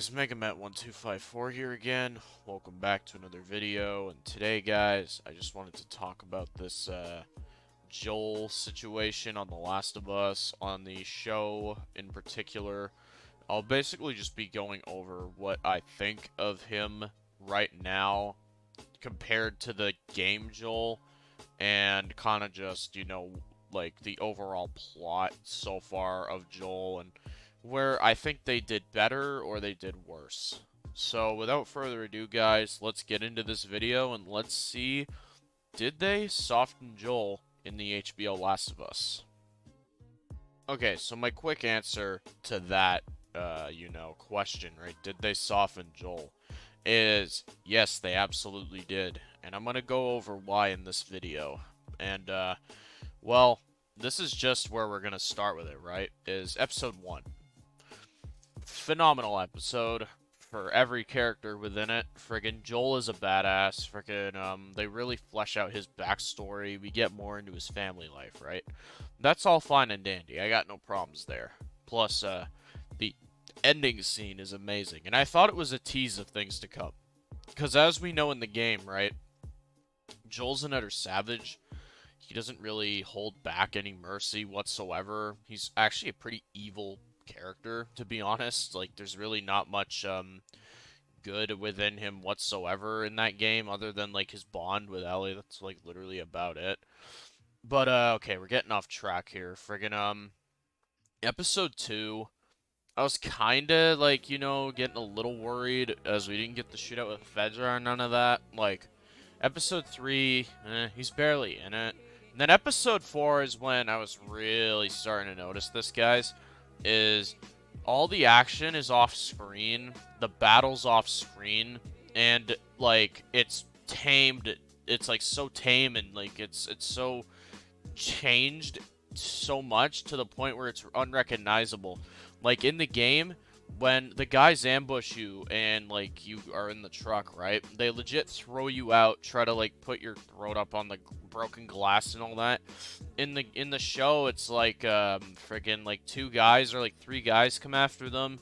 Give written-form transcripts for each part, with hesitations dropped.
guys, Megamet1254 here again. Welcome back to another video, and today guys, I just wanted to talk about this Joel situation on The Last of Us, on the show in particular. I'll basically just be going over what I think of him right now compared to the game Joel, and kind of just, like the overall plot so far of Joel and where I think they did better or they did worse. So without further ado, guys, let's get into this video and let's see, did they soften Joel in the HBO Last of Us? Okay, so my quick answer to that, question, right? Did they soften Joel? Is yes, they absolutely did. And I'm gonna go over why in this video. And, well, this is just where we're gonna start with it, right? Is episode 1. Phenomenal episode for every character within it. Friggin' Joel is a badass. Friggin', they really flesh out his backstory. We get more into his family life, right? That's all fine and dandy. I got no problems there. Plus, the ending scene is amazing. And I thought it was a tease of things to come. Because as we know in the game, right? Joel's an utter savage. He doesn't really hold back any mercy whatsoever. He's actually a pretty evil character, to be honest. Like, there's really not much good within him whatsoever in that game, other than like his bond with Ellie. That's like literally about it. But okay, we're getting off track here. Friggin' episode 2. I was kinda like, getting a little worried as we didn't get the shootout with Fedra or none of that. Like, episode 3, he's barely in it. And then episode 4 is when I was really starting to notice this, guys. Is all the action is off screen, the battle's off screen, and like it's tamed. It's like so tame and like it's so changed so much to the point where it's unrecognizable. Like in the game, when the guys ambush you and like you are in the truck, right? They legit throw you out, try to like put your throat up on the broken glass and all that. In the show, it's like friggin' like 2 guys or like 3 guys come after them.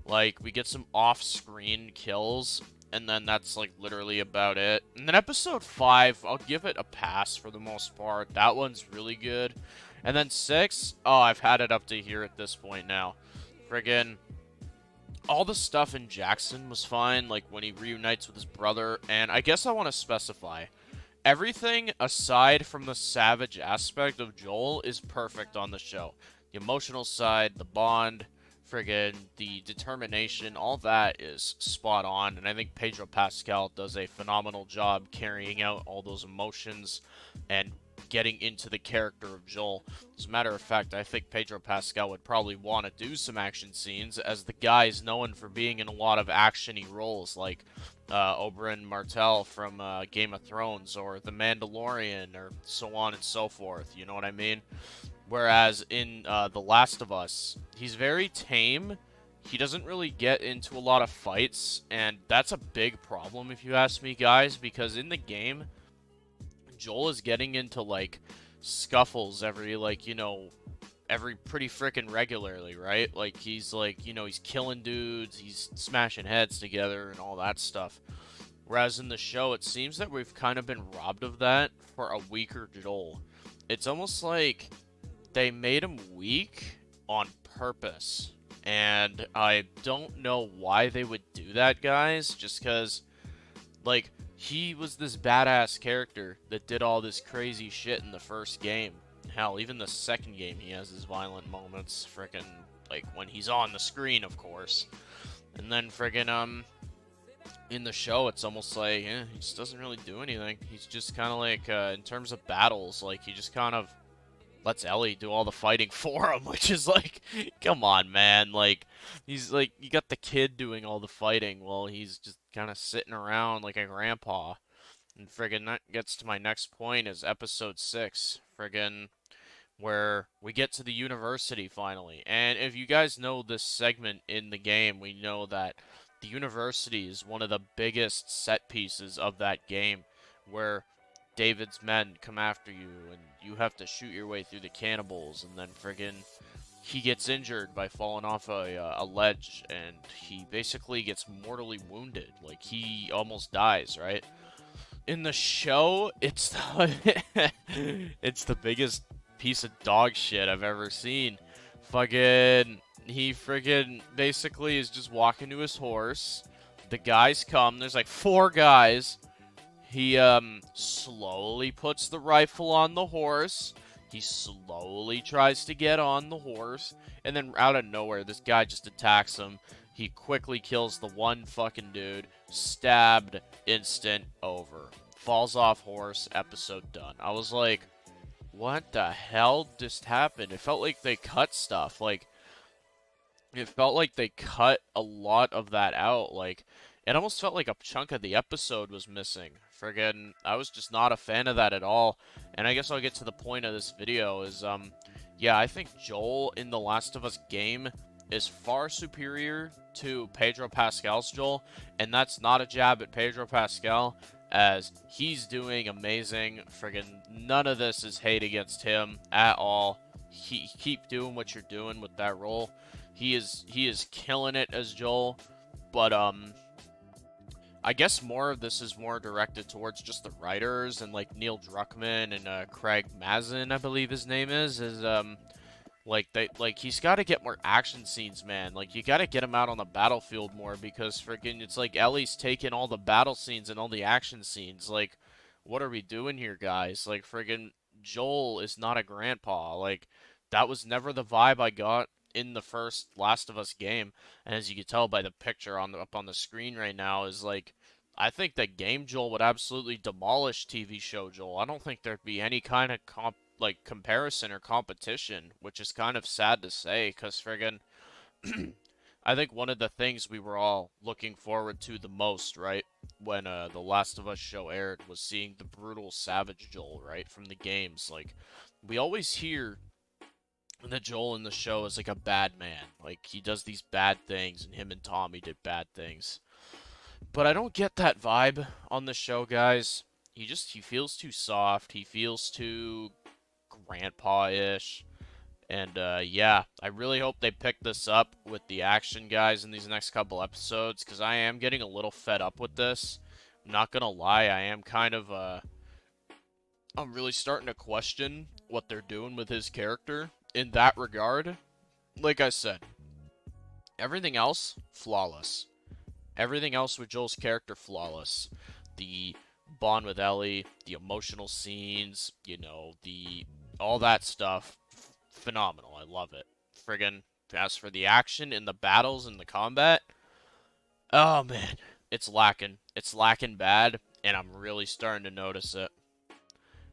Like we get some off-screen kills, and then that's like literally about it. And then episode 5, I'll give it a pass for the most part. That one's really good. And then 6, oh, I've had it up to here at this point now. Friggin' all the stuff in Jackson was fine, like when he reunites with his brother, and I guess I want to specify, everything aside from the savage aspect of Joel is perfect on the show. The emotional side, the bond, friggin' the determination, all that is spot on, and I think Pedro Pascal does a phenomenal job carrying out all those emotions and getting into the character of Joel. As a matter of fact, I think Pedro Pascal would probably want to do some action scenes, as the guy is known for being in a lot of action-y roles, like Oberyn Martell from Game of Thrones, or The Mandalorian, or so on and so forth, you know what I mean? Whereas in The Last of Us, he's very tame. He doesn't really get into a lot of fights, and that's a big problem if you ask me, guys, because in the game, Joel is getting into, like, scuffles every, like, every pretty freaking regularly, right? Like, he's, like, he's killing dudes, he's smashing heads together and all that stuff. Whereas in the show, it seems that we've kind of been robbed of that for a weaker Joel. It's almost like they made him weak on purpose. And I don't know why they would do that, guys, just because, like, he was this badass character that did all this crazy shit in the first game. Hell, even the second game, he has his violent moments. Frickin', like, when he's on the screen, of course. And then, frickin', in the show, it's almost like, he just doesn't really do anything. He's just kind of like, in terms of battles, like, he just kind of lets Ellie do all the fighting for him, which is like, come on, man. Like, he's like, you got the kid doing all the fighting while he's just kind of sitting around like a grandpa. And friggin' that gets to my next point is episode 6. Friggin' where we get to the university finally. And if you guys know this segment in the game, we know that the university is one of the biggest set pieces of that game, where David's men come after you and you have to shoot your way through the cannibals, and then friggin' he gets injured by falling off a ledge, and he basically gets mortally wounded. Like, he almost dies, right? In the show, it's it's the biggest piece of dog shit I've ever seen. Fucking, he friggin' basically is just walking to his horse. The guys come. There's like 4 guys. He slowly puts the rifle on the horse. He slowly tries to get on the horse, and then out of nowhere, this guy just attacks him. He quickly kills the one fucking dude. Stabbed, instant, over. Falls off horse, episode done. I was like, what the hell just happened? It felt like they cut stuff. Like, it felt like they cut a lot of that out. Like, it almost felt like a chunk of the episode was missing. Friggin', I was just not a fan of that at all. And I guess I'll get to the point of this video is, yeah, I think Joel in The Last of Us game is far superior to Pedro Pascal's Joel. And that's not a jab at Pedro Pascal, as he's doing amazing. Friggin', none of this is hate against him at all. Keep doing what you're doing with that role. He is killing it as Joel, but I guess more of this is more directed towards just the writers and like Neil Druckmann and Craig Mazin, I believe his name is like he's got to get more action scenes, man. Like, you got to get him out on the battlefield more, because freaking it's like Ellie's taking all the battle scenes and all the action scenes. Like, what are we doing here, guys? Like, friggin' Joel is not a grandpa. Like, that was never the vibe I got in the first Last of Us game. And as you can tell by the picture up on the screen right now, is like, I think that game Joel would absolutely demolish TV show Joel. I don't think there'd be any kind of comparison or competition, which is kind of sad to say, because friggin' I think one of the things we were all looking forward to the most, right, when the Last of Us show aired, was seeing the brutal, savage Joel, right, from the games. Like, we always hear that Joel in the show is like a bad man. Like, he does these bad things, and him and Tommy did bad things. But I don't get that vibe on the show, guys. He feels too soft. He feels too grandpa-ish. And, yeah, I really hope they pick this up with the action, guys, in these next couple episodes, because I am getting a little fed up with this. I'm not gonna lie, I am kind of, I'm really starting to question what they're doing with his character in that regard. Like I said, everything else, flawless. Everything else with Joel's character, flawless. The bond with Ellie, the emotional scenes, you know, all that stuff, phenomenal. I love it. Friggin', as for the action and the battles and the combat, oh man, it's lacking. It's lacking bad, and I'm really starting to notice it.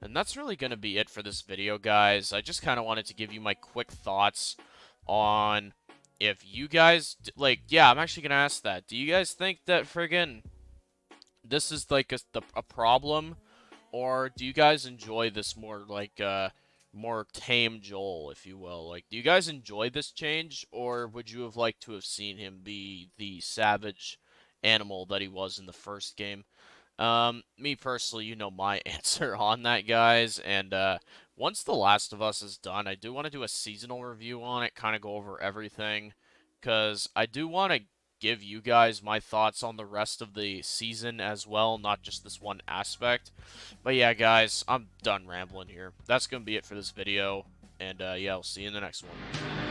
And that's really going to be it for this video, guys. I just kind of wanted to give you my quick thoughts on if you guys, like, yeah, I'm actually going to ask that. Do you guys think that friggin' this is, like, a problem? Or do you guys enjoy this more, like, more tame Joel, if you will? Like, do you guys enjoy this change? Or would you have liked to have seen him be the savage animal that he was in the first game? Me personally, you know my answer on that, guys. And, once The Last of Us is done, I do want to do a seasonal review on it, kind of go over everything, because I do want to give you guys my thoughts on the rest of the season as well, not just this one aspect. But yeah, guys, I'm done rambling here. That's going to be it for this video, and, yeah, I'll see you in the next one.